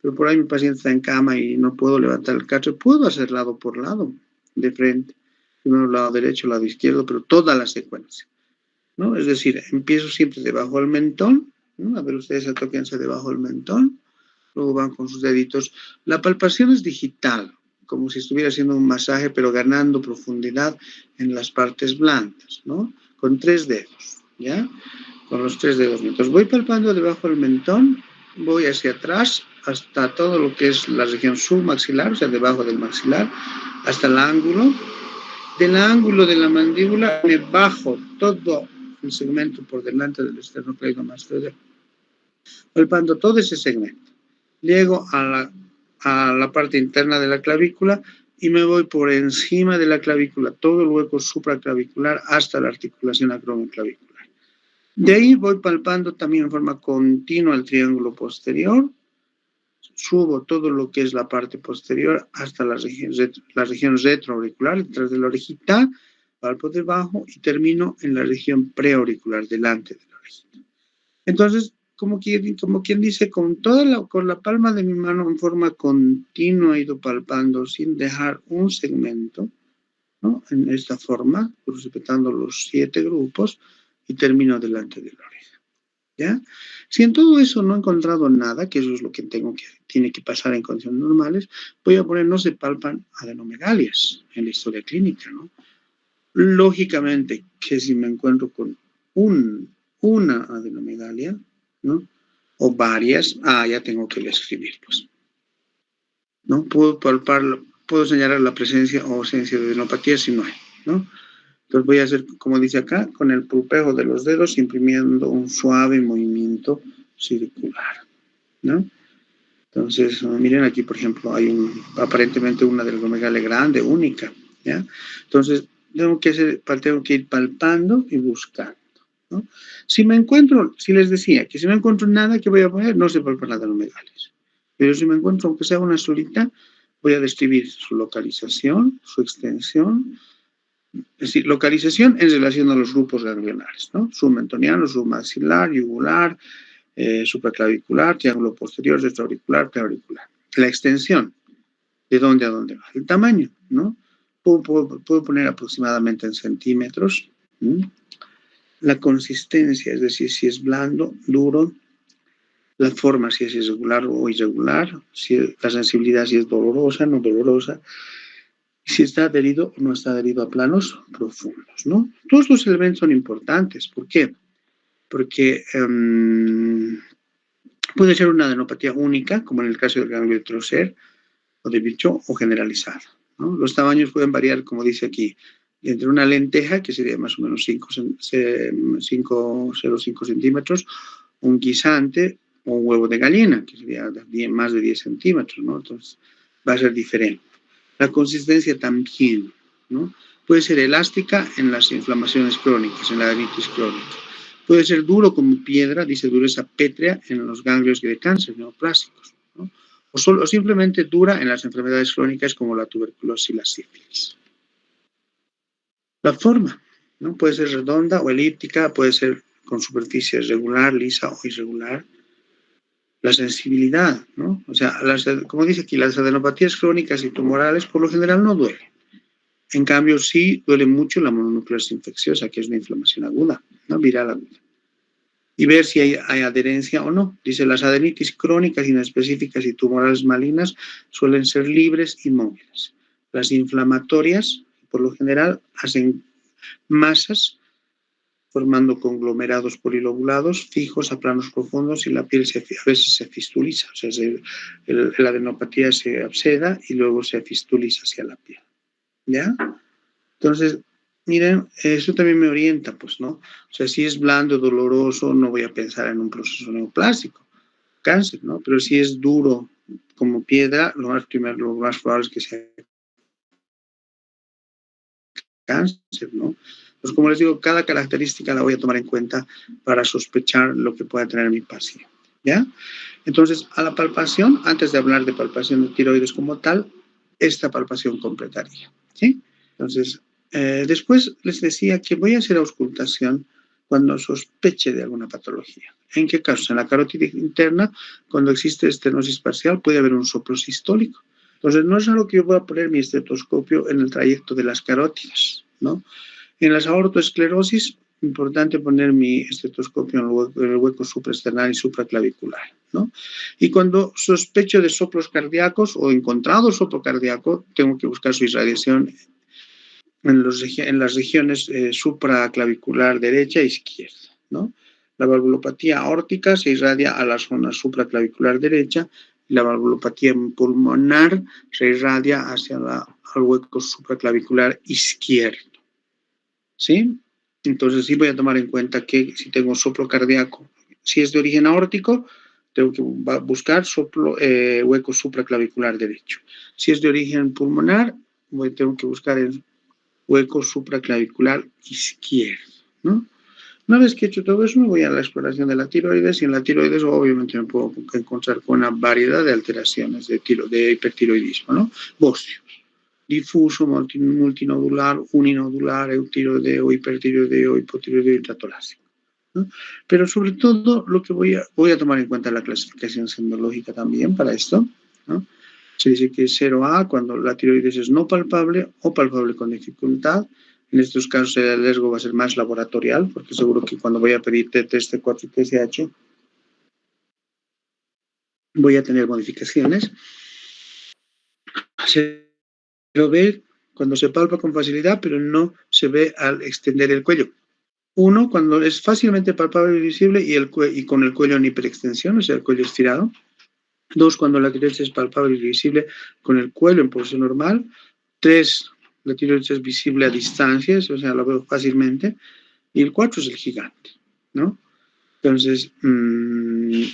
Speaker 1: pero por ahí mi paciente está en cama y no puedo levantar el cacho, puedo hacer lado por lado, de frente, primero lado derecho, lado izquierdo, pero toda la secuencia, ¿no? Es decir, empiezo siempre debajo del mentón, ¿no? A ver, ustedes atóquense debajo del mentón, luego van con sus deditos. La palpación es digital, como si estuviera haciendo un masaje, pero ganando profundidad en las partes blandas, ¿no? Con 3 dedos, ¿ya? Con los 3 dedos. Entonces voy palpando debajo del mentón, voy hacia atrás hasta todo lo que es la región submaxilar, o sea, debajo del maxilar, hasta el ángulo. Del ángulo de la mandíbula me bajo todo el segmento por delante del esternocleidomastoideo, palpando todo ese segmento. Llego a la parte interna de la clavícula y me voy por encima de la clavícula, todo el hueco supraclavicular hasta la articulación acromioclavicular. De ahí voy palpando también en forma continua el triángulo posterior, subo todo lo que es la parte posterior hasta la región retroauricular, detrás de la orejita, palpo debajo y termino en la región preauricular, delante de la orejita. Entonces, como quien dice, con la palma de mi mano en forma continua he ido palpando sin dejar un segmento, ¿no? En esta forma, respetando los 7 grupos y termino delante de la oreja, ¿ya? Si en todo eso no he encontrado nada, que eso es lo que tiene que pasar en condiciones normales, voy a poner no se palpan adenomegalias en la historia clínica, ¿no? Lógicamente que si me encuentro con una adenomegalia, ¿no? O varias, ya tengo que escribir, pues, ¿no? Puedo palparlo, puedo señalar la presencia o ausencia de adenopatía si no hay, ¿no? Entonces voy a hacer, como dice acá, con el pulpeo de los dedos, imprimiendo un suave movimiento circular, ¿no? Entonces, miren aquí, por ejemplo, hay aparentemente una adenomegalia grande, única, ¿ya? Entonces, tengo que ir palpando y buscando, ¿no? Si les decía que si no encuentro nada que voy a poner, no se palpan las adenomegalias. Pero si me encuentro, aunque sea una solita, voy a describir su localización, su extensión, es decir, localización en relación a los grupos ganglionares, ¿no? Submentoniano, submaxilar, yugular, supraclavicular, triángulo posterior, retroauricular, preauricular. La extensión, de dónde a dónde va. El tamaño, ¿no? Puedo poner aproximadamente en centímetros. La consistencia, es decir, si es blando, duro. La forma, si es irregular o irregular. La sensibilidad, si es dolorosa, no dolorosa. Si está adherido o no está adherido a planos profundos, ¿no? Todos los elementos son importantes. ¿Por qué? Porque puede ser una adenopatía única, como en el caso del ganglio de Troser o de Bichot, o generalizada, ¿no? Los tamaños pueden variar, como dice aquí, entre una lenteja, que sería más o menos 5,05 centímetros, un guisante o un huevo de gallina, que sería más de 10 centímetros, ¿no? Entonces, va a ser diferente. La consistencia también, ¿no? Puede ser elástica en las inflamaciones crónicas, en la adenitis crónica. Puede ser duro como piedra, dice dureza pétrea en los ganglios de cáncer neoplásicos, ¿no? O simplemente dura en las enfermedades crónicas como la tuberculosis y la sífilis. La forma, ¿no? Puede ser redonda o elíptica, puede ser con superficie regular, lisa o irregular. La sensibilidad, ¿no? O sea, como dice aquí, las adenopatías crónicas y tumorales por lo general no duelen. En cambio, sí duele mucho la mononucleosis infecciosa, que es una inflamación aguda, ¿no? Viral aguda. Y ver si hay adherencia o no. Dice, las adenitis crónicas inespecíficas y tumorales malignas suelen ser libres y móviles. Las inflamatorias, por lo general, hacen masas formando conglomerados polilobulados fijos a planos profundos y la piel a veces se fistuliza, o sea, la adenopatía se absceda y luego se fistuliza hacia la piel, ¿ya? Entonces, miren, eso también me orienta, pues, ¿no? O sea, si es blando, doloroso, no voy a pensar en un proceso neoplásico, cáncer, ¿no? Pero si es duro como piedra, lo más probable es que sea cáncer, ¿no? Pues como les digo, cada característica la voy a tomar en cuenta para sospechar lo que pueda tener mi paciente, ¿ya? Entonces, a la palpación, antes de hablar de palpación de tiroides como tal, esta palpación completaría, ¿sí? Entonces, después les decía que voy a hacer auscultación cuando sospeche de alguna patología. ¿En qué casos? En la carótida interna, cuando existe estenosis parcial, puede haber un soplo sistólico. Entonces, no es raro que yo pueda poner mi estetoscopio en el trayecto de las carótidas, ¿no? En las aortoesclerosis, importante poner mi estetoscopio en el hueco supraesternal y supraclavicular, ¿no? Y cuando sospecho de soplos cardíacos o encontrado soplo cardíaco, tengo que buscar su irradiación en las regiones supraclavicular derecha e izquierda, ¿no? La valvulopatía aórtica se irradia a la zona supraclavicular derecha y la valvulopatía pulmonar se irradia hacia al hueco supraclavicular izquierdo, ¿sí? Entonces sí voy a tomar en cuenta que si tengo soplo cardíaco, si es de origen aórtico, tengo que buscar hueco supraclavicular derecho. Si es de origen pulmonar, tengo que buscar el hueco supraclavicular izquierdo, ¿no? Una vez que he hecho todo eso, me voy a la exploración de la tiroides y en la tiroides obviamente me puedo encontrar con una variedad de alteraciones de hipertiroidismo, ¿no? Bóceos, difuso, multinodular, uninodular, eutiroideo, hipertiroideo, hipotiroideo y tratolásico, ¿no? Pero sobre todo lo que voy a tomar en cuenta la clasificación sendológica también para esto, ¿no? Se dice que es 0A cuando la tiroides es no palpable o palpable con dificultad. En estos casos el riesgo va a ser más laboratorial, porque seguro que cuando voy a pedir test T4 y TSH voy a tener modificaciones. 0B cuando se palpa con facilidad, pero no se ve al extender el cuello. 1 cuando es fácilmente palpable y visible y con el cuello en hiperextensión, o sea, el cuello estirado. 2 cuando la tiroides es palpable y visible con el cuello en posición normal. 3 la tiroides es visible a distancias, o sea, lo veo fácilmente. Y el 4 es el gigante, ¿no? Entonces, en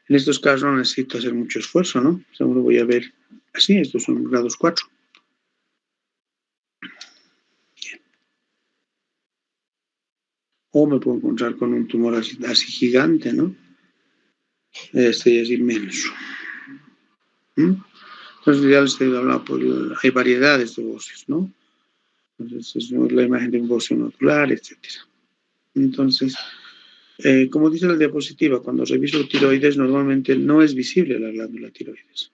Speaker 1: estos casos no necesito hacer mucho esfuerzo, ¿no? Seguro voy a ver así, estos son grados 4. Bien. O me puedo encontrar con un tumor así gigante, ¿no? Este es inmenso. Entonces, ya les he hablado, hay variedades de bóceos, ¿no? Entonces, es la imagen de un bóceo nodular, etc. Entonces, como dice la diapositiva, cuando reviso tiroides normalmente no es visible la glándula tiroides.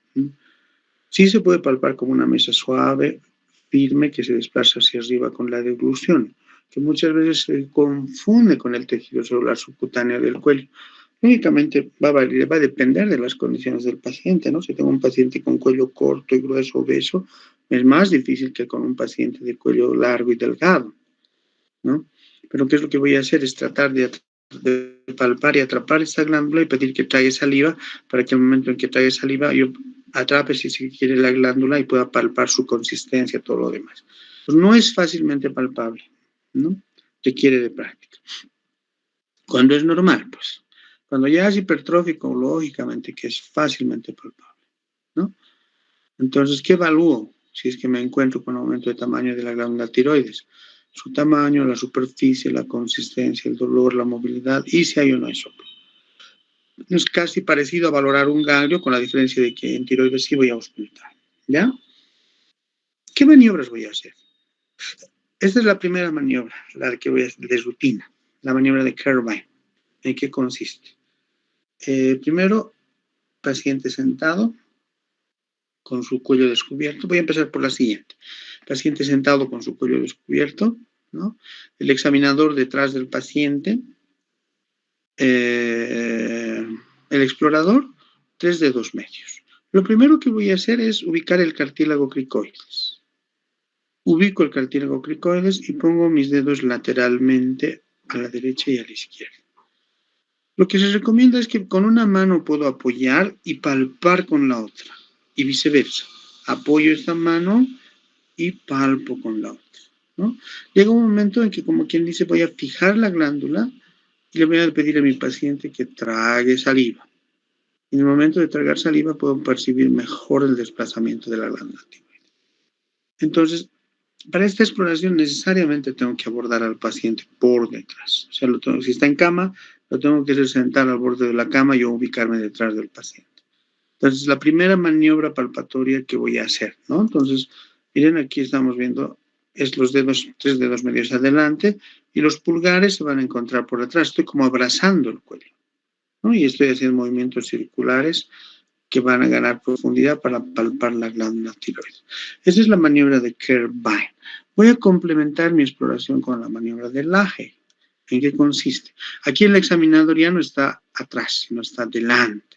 Speaker 1: Sí se puede palpar como una mesa suave, firme, que se desplaza hacia arriba con la deglución, que muchas veces se confunde con el tejido celular subcutáneo del cuello. Únicamente va a depender de las condiciones del paciente, ¿no? Si tengo un paciente con cuello corto y grueso, obeso, es más difícil que con un paciente de cuello largo y delgado, ¿no? Pero ¿qué es lo que voy a hacer? Es tratar de palpar y atrapar esta glándula y pedir que traiga saliva para que al momento en que traiga saliva yo atrape si se quiere la glándula y pueda palpar su consistencia, todo lo demás. Pues no es fácilmente palpable, ¿no? Requiere de práctica. Cuando es normal, pues. Cuando ya es hipertrófico, lógicamente que es fácilmente palpable, ¿no? Entonces, ¿qué evalúo si es que me encuentro con aumento de tamaño de la glándula tiroides? Su tamaño, la superficie, la consistencia, el dolor, la movilidad y si hay o no hay soplo. Es casi parecido a valorar un ganglio con la diferencia de que en tiroides sí voy a auscultar, ¿ya? ¿Qué maniobras voy a hacer? Esta es la primera maniobra, la que voy a hacer de rutina, la maniobra de Kervine. ¿En qué consiste? Primero, paciente sentado con su cuello descubierto. Voy a empezar por la siguiente. Paciente sentado con su cuello descubierto, ¿no? El examinador detrás del paciente, el explorador, 3 dedos medios. Lo primero que voy a hacer es ubicar el cartílago cricoides. Ubico el cartílago cricoides y pongo mis dedos lateralmente a la derecha y a la izquierda. Lo que se recomienda es que con una mano puedo apoyar y palpar con la otra, y viceversa. Apoyo esta mano y palpo con la otra, ¿no? Llega un momento en que, como quien dice, voy a fijar la glándula y le voy a pedir a mi paciente que trague saliva. En el momento de tragar saliva puedo percibir mejor el desplazamiento de la glándula tiroides. Entonces, para esta exploración necesariamente tengo que abordar al paciente por detrás. O sea, si está en cama, lo tengo que hacer sentar al borde de la cama y yo ubicarme detrás del paciente. Entonces, la primera maniobra palpatoria que voy a hacer, ¿no? Entonces, miren, aquí estamos viendo es los dedos, 3 dedos medios adelante y los pulgares se van a encontrar por detrás. Estoy como abrazando el cuello, ¿no? Y estoy haciendo movimientos circulares que van a ganar profundidad para palpar la glándula tiroides. Esa es la maniobra de Kerr-Vine. Voy a complementar mi exploración con la maniobra de Lahey. ¿En qué consiste? Aquí el examinador ya no está atrás, sino está delante.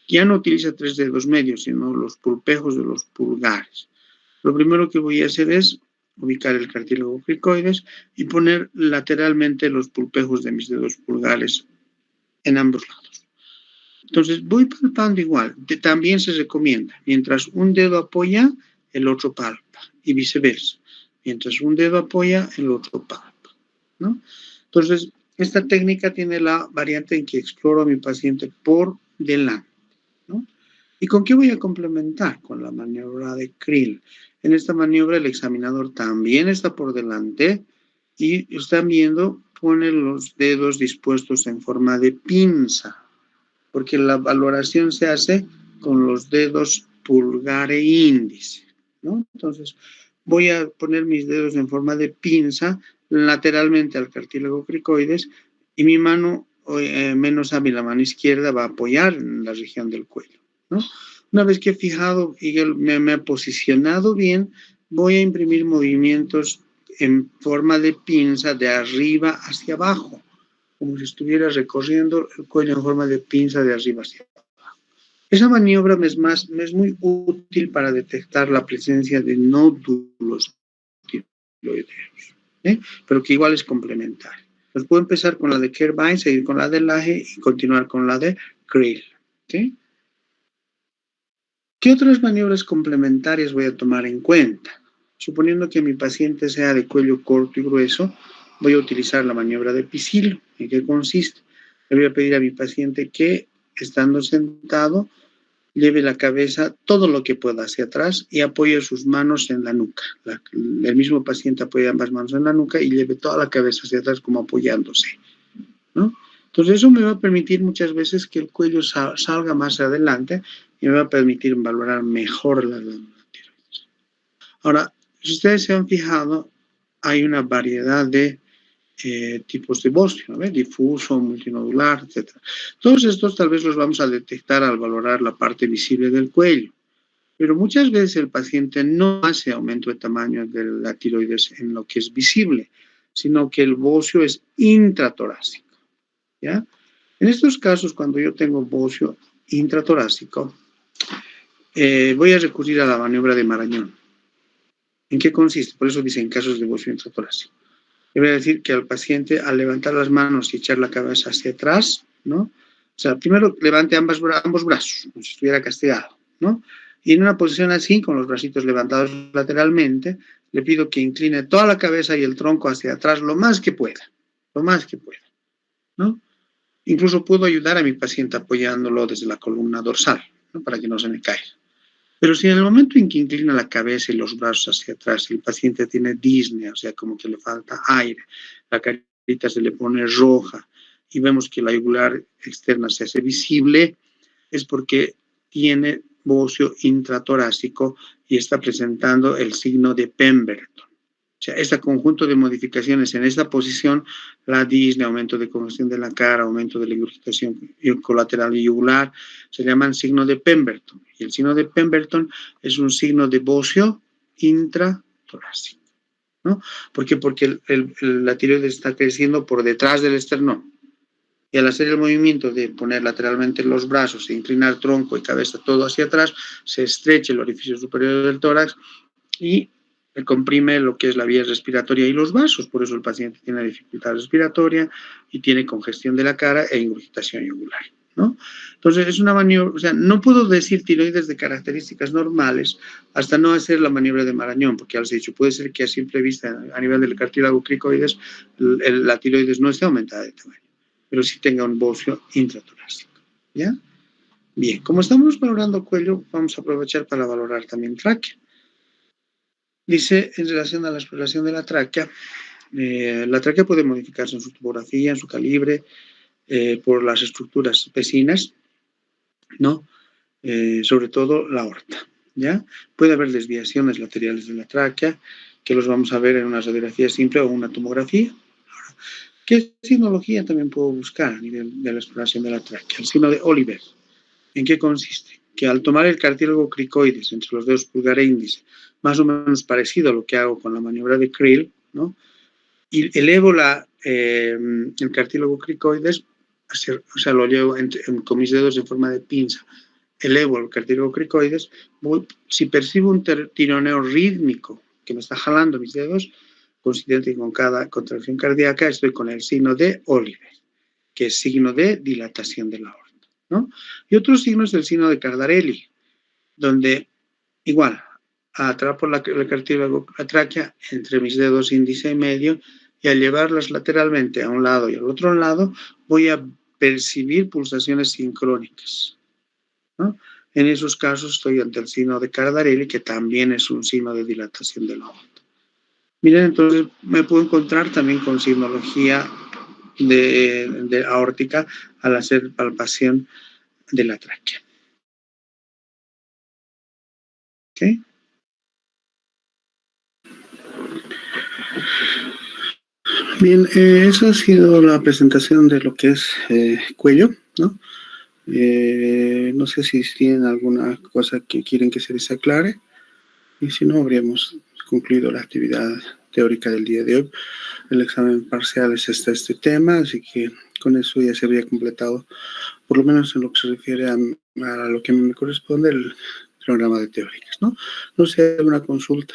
Speaker 1: Ya no utiliza 3 dedos medios, sino los pulpejos de los pulgares. Lo primero que voy a hacer es ubicar el cartílago cricoides y poner lateralmente los pulpejos de mis dedos pulgares en ambos lados. Entonces voy palpando igual. También se recomienda, mientras un dedo apoya, el otro palpa y viceversa. Mientras un dedo apoya, el otro palpa, ¿no? Entonces, esta técnica tiene la variante en que exploro a mi paciente por delante, ¿no? ¿Y con qué voy a complementar? Con la maniobra de Krill. En esta maniobra el examinador también está por delante y están viendo, pone los dedos dispuestos en forma de pinza, porque la valoración se hace con los dedos pulgar e índice, ¿no? Entonces, voy a poner mis dedos en forma de pinza lateralmente al cartílago cricoides y mi mano menos hábil, la mano izquierda, va a apoyar en la región del cuello, ¿no? Una vez que he fijado y me he posicionado bien, voy a imprimir movimientos en forma de pinza de arriba hacia abajo, como si estuviera recorriendo el cuello en forma de pinza de arriba hacia abajo. Esa maniobra me es muy útil para detectar la presencia de nódulos tiroideos, pero que igual es complementario. Pues puedo empezar con la de Kerr-Vine, seguir con la de Lahey y continuar con la de Krill. ¿Sí? ¿Qué otras maniobras complementarias voy a tomar en cuenta? Suponiendo que mi paciente sea de cuello corto y grueso, voy a utilizar la maniobra de Pisilo. ¿En qué consiste? Le voy a pedir a mi paciente que, estando sentado, lleve la cabeza todo lo que pueda hacia atrás y apoye sus manos en la nuca. El mismo paciente apoya ambas manos en la nuca y lleve toda la cabeza hacia atrás como apoyándose, ¿no? Entonces eso me va a permitir muchas veces que el cuello salga más adelante y me va a permitir valorar mejor la glándula tiroides. Ahora, si ustedes se han fijado, hay una variedad de tipos de bocio, ¿no? Difuso, multinodular, etc. Todos estos tal vez los vamos a detectar al valorar la parte visible del cuello, pero muchas veces el paciente no hace aumento de tamaño de la tiroides en lo que es visible, sino que el bocio es intratorácico, ¿ya? En estos casos, cuando yo tengo bocio intratorácico, voy a recurrir a la maniobra de Marañón. ¿En qué consiste? Por eso dicen casos de bocio intratorácico. Le voy a decir que al paciente, al levantar las manos y echar la cabeza hacia atrás, ¿no? O sea, primero levante ambos brazos, como si estuviera castigado, ¿no? Y en una posición así, con los bracitos levantados lateralmente, le pido que incline toda la cabeza y el tronco hacia atrás lo más que pueda, ¿no? Incluso puedo ayudar a mi paciente apoyándolo desde la columna dorsal, ¿no? Para que no se me caiga. Pero si en el momento en que inclina la cabeza y los brazos hacia atrás, el paciente tiene disnea, o sea, como que le falta aire, la carita se le pone roja y vemos que la yugular externa se hace visible, es porque tiene bocio intratorácico y está presentando el signo de Pemberton. O sea, este conjunto de modificaciones en esta posición, la disnea, aumento de congestión de la cara, aumento de la ingurgitación colateral y yugular, se llaman signo de Pemberton. Y el signo de Pemberton es un signo de bocio intratorácico, ¿no? ¿Por qué? Porque la tiroides está creciendo por detrás del esternón. Y al hacer el movimiento de poner lateralmente los brazos e inclinar tronco y cabeza todo hacia atrás, se estrecha el orificio superior del tórax y comprime lo que es la vía respiratoria y los vasos, por eso el paciente tiene dificultad respiratoria y tiene congestión de la cara e ingurgitación yugular, ¿no? Entonces, es una maniobra, o sea, no puedo decir tiroides de características normales hasta no hacer la maniobra de Marañón, porque ya les he dicho, puede ser que a simple vista, a nivel del cartílago cricoides, la tiroides no esté aumentada de tamaño, pero sí tenga un bocio intratorácico, ¿ya? Bien, como estamos valorando cuello, vamos a aprovechar para valorar también tráquea. Dice, en relación a la exploración de la tráquea puede modificarse en su topografía, en su calibre, por las estructuras vecinas, ¿no? Sobre todo la aorta, ¿ya? Puede haber desviaciones laterales de la tráquea, que los vamos a ver en una radiografía simple o una tomografía. Ahora, ¿qué signología también puedo buscar a nivel de la exploración de la tráquea? El signo de Oliver. ¿En qué consiste? Que al tomar el cartílago cricoides entre los dedos pulgar e índice, más o menos parecido a lo que hago con la maniobra de Krill, ¿no? Y elevo el cartílago cricoides, o sea, lo llevo con mis dedos en forma de pinza, elevo el cartílago cricoides, si percibo un tironeo rítmico que me está jalando mis dedos, coincidente con cada contracción cardíaca, estoy con el signo de Oliver, que es signo de dilatación de la aorta, ¿no? Y otro signo es el signo de Cardarelli, donde igual atrapo el cartílago, la tráquea entre mis dedos índice y medio, y al llevarlas lateralmente a un lado y al otro lado, voy a percibir pulsaciones sincrónicas, ¿no? En esos casos estoy ante el signo de Cardarelli, que también es un signo de dilatación de la aorta. Miren, entonces me puedo encontrar también con signología de aórtica al hacer palpación de la tráquea. ¿Ok? Bien, esa ha sido la presentación de lo que es cuello, ¿no? No sé si tienen alguna cosa que quieren que se les aclare, y si no, habríamos concluido la actividad teórica del día de hoy. El examen parcial es este tema, así que con eso ya se habría completado, por lo menos en lo que se refiere a lo que me corresponde, el programa de teóricas, ¿no? No sé, alguna consulta.